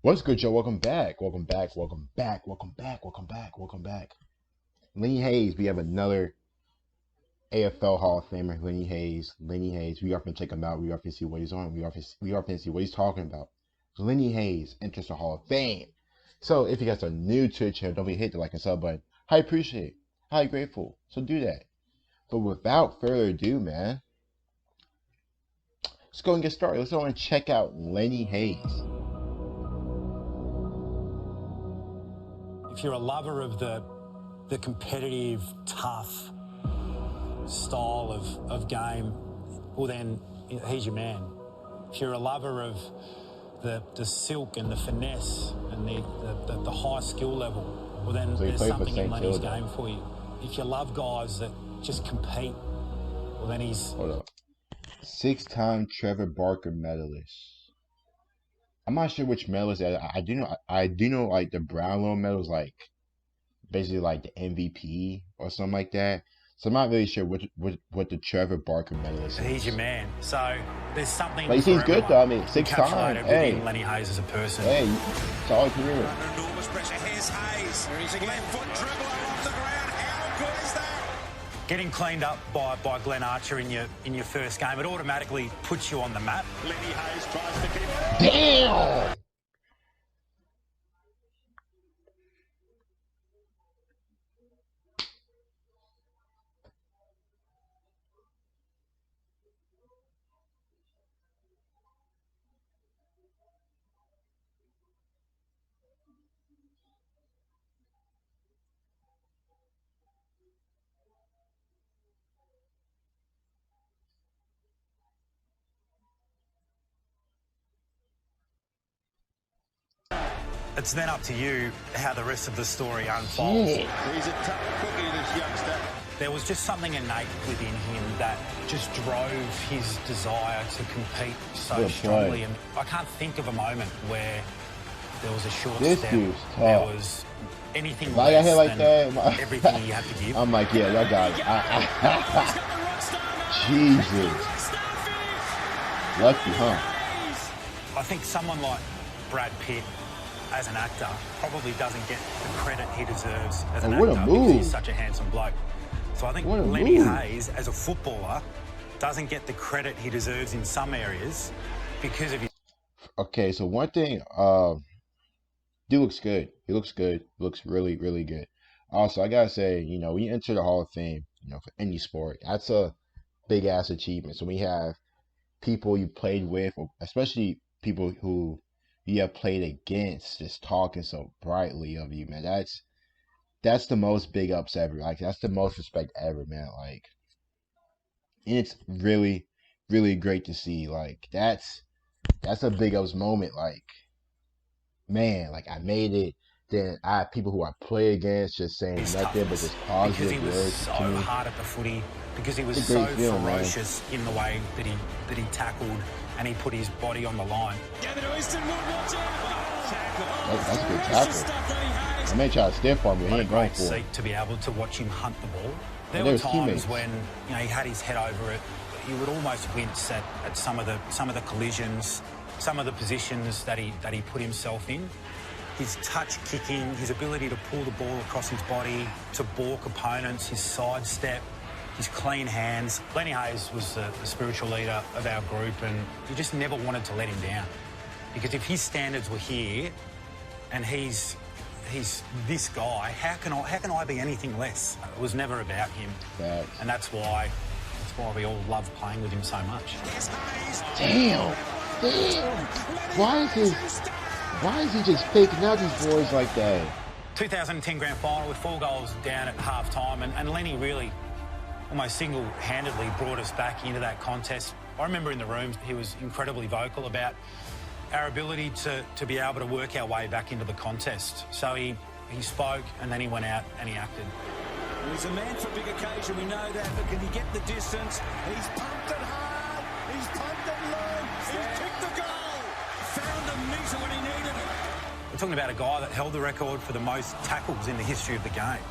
What's good, Joe? Welcome back. Welcome back. Welcome back. Welcome back. Welcome back. Welcome back. Lenny Hayes. We have another AFL Hall of Famer, Lenny Hayes. Lenny Hayes. We are going to check him out. We are going to see what he's on. We are going to see what he's talking about. Lenny Hayes enters the Hall of Fame. So if you guys are new to the channel, don't forget to hit the like and sub button. I appreciate it. Highly grateful. So do that. But without further ado, man, let's go and get started. Let's go and check out Lenny Hayes. If you're a lover of the competitive, tough style of game, well then he's your man. If you're a lover of the silk and the finesse and the high skill level, well then there's something in Lenny's game for you. If you love guys that just compete, well then he's... Hold up. 6-time Trevor Barker medalist. I'm not sure which medal is that. I do know like the Brownlow medal is like basically like the MVP or something like that. So I'm not really sure what the Trevor Barker medal is. He's your man. So there's something. But he seems good though. I mean, 6 times. Hey, Lenny Hayes as a person. Hey, solid career. Under enormous pressure. Here's Hayes. He's a left foot dribble off the ground. How good is that? Getting cleaned up by Glenn Archer in your first game, it automatically puts you on the map. Lenny Hayes tries to keep. Damn. It's then up to you how the rest of the story unfolds. He's a tough cookie, this youngster. There was just something innate within him that just drove his desire to compete so strongly. And I can't think of a moment where there was a short step, there was anything less than everything he had to give. I'm like, yeah, that guy. Jesus. Lucky, huh? I think someone like Brad Pitt, as an actor, probably doesn't get the credit he deserves as an actor because he's such a handsome bloke. So I think Lenny Hayes, as a footballer, doesn't get the credit he deserves in some areas because of his... Okay, so one thing, dude looks good. He looks good. Looks really, really good. Also, I gotta say, you know, when you enter the Hall of Fame, you know, for any sport, that's a big-ass achievement. So we have people you played with, or especially people who you have played against, just talking so brightly of you, man. That's the most big ups ever. Like, that's the most respect ever, man. Like, and it's really, really great to see. Like, that's a big ups moment. Like, man, like I made it. Then I have people who I play against just saying nothing but just positive words. Because he was so hard at the footy, because he was so ferocious in the way that he tackled and he put his body on the line. That's a good tackle. I may try to stiff on me, he ain't going for it. To be able to watch him hunt the ball. There were times when he had his head over it. You would almost wince at some of the collisions, some of the positions that he put himself in. His touch kicking, his ability to pull the ball across his body, to balk opponents, his sidestep, his clean hands. Lenny Hayes was the spiritual leader of our group, and you just never wanted to let him down. Because if his standards were here and he's this guy, how can I be anything less? It was never about him. And that's why we all love playing with him so much. Damn. Why is he just faking out these boys like that? 2010 grand final with 4 goals down at half-time, and Lenny really almost single-handedly brought us back into that contest. I remember in the room he was incredibly vocal about our ability to be able to work our way back into the contest. So he spoke, and then he went out and he acted. Well, he's a man for a big occasion, we know that, but can he get the distance? He's pumped it hard, he's pumped it low, he's kicked the goal! Found the meter when he needed it. We're talking about a guy that held the record for the most tackles in the history of the game.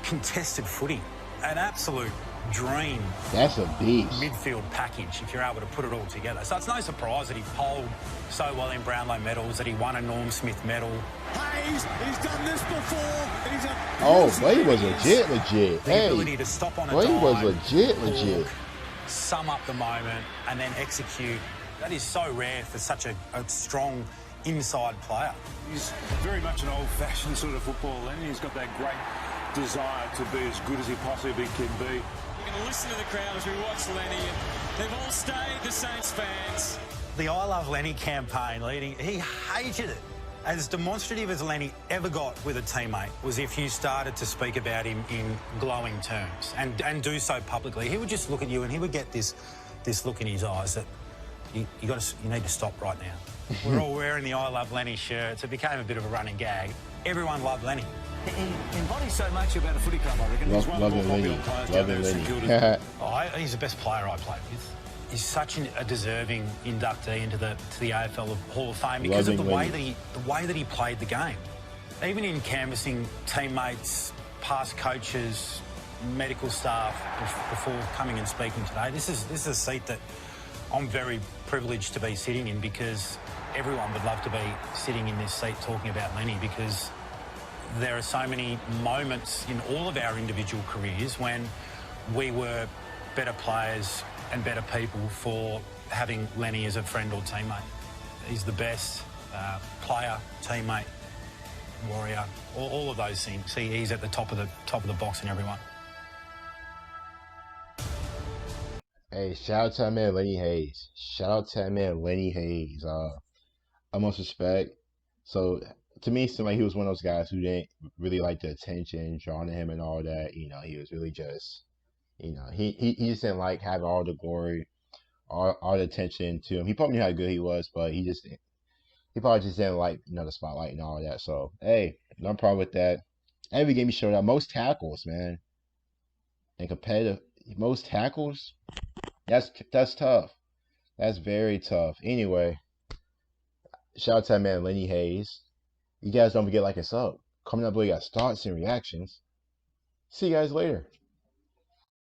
Contested footy. An absolute dream That's a beast. midfield package if you're able to put it all together. So it's no surprise that he polled so well in Brownlow medals, that he won a Norm Smith medal. Hayes, he's done this before. He's a Boy, he was legit. The ability to stop on a boy, dime, he was legit. Sum up the moment and then execute. That is so rare for such a strong inside player. He's very much an old-fashioned sort of footballer, and he's got that great desire to be as good as he possibly can be. We're going to listen to the crowd as we watch Lenny. They've all stayed the Saints fans. The I Love Lenny campaign he hated it. As demonstrative as Lenny ever got with a teammate was if you started to speak about him in glowing terms and do so publicly. He would just look at you and he would get this look in his eyes that you need to stop right now. We're all wearing the I Love Lenny shirts. It became a bit of a running gag. Everyone loved Lenny. He embodies so much about a footy club, I reckon. He's one of the more popular players down there in St Kilda. He's the best player I played with. He's such a deserving inductee into the AFL Hall of Fame because of the way that he played the game. Even in canvassing teammates, past coaches, medical staff before coming and speaking today, this is a seat that I'm very privileged to be sitting in, because everyone would love to be sitting in this seat talking about Lenny, because there are so many moments in all of our individual careers when we were better players and better people for having Lenny as a friend or teammate. He's the best player, teammate, warrior, all of those things. He's at the top of the box in everyone. Hey, shout out to that man Lenny Hayes. Utmost respect. So to me, it seemed like he was one of those guys who didn't really like the attention drawn to him and all that. He was really just, he just didn't like having all the glory, all the attention to him. He probably knew how good he was, but he probably just didn't like, the spotlight and all that. So, hey, no problem with that. Every game he showed out. Most tackles, man. And competitive, most tackles, that's tough. That's very tough. Anyway, shout out to that man Lenny Hayes. You guys don't forget, like and sub. Coming up, we got thoughts and reactions. See you guys later.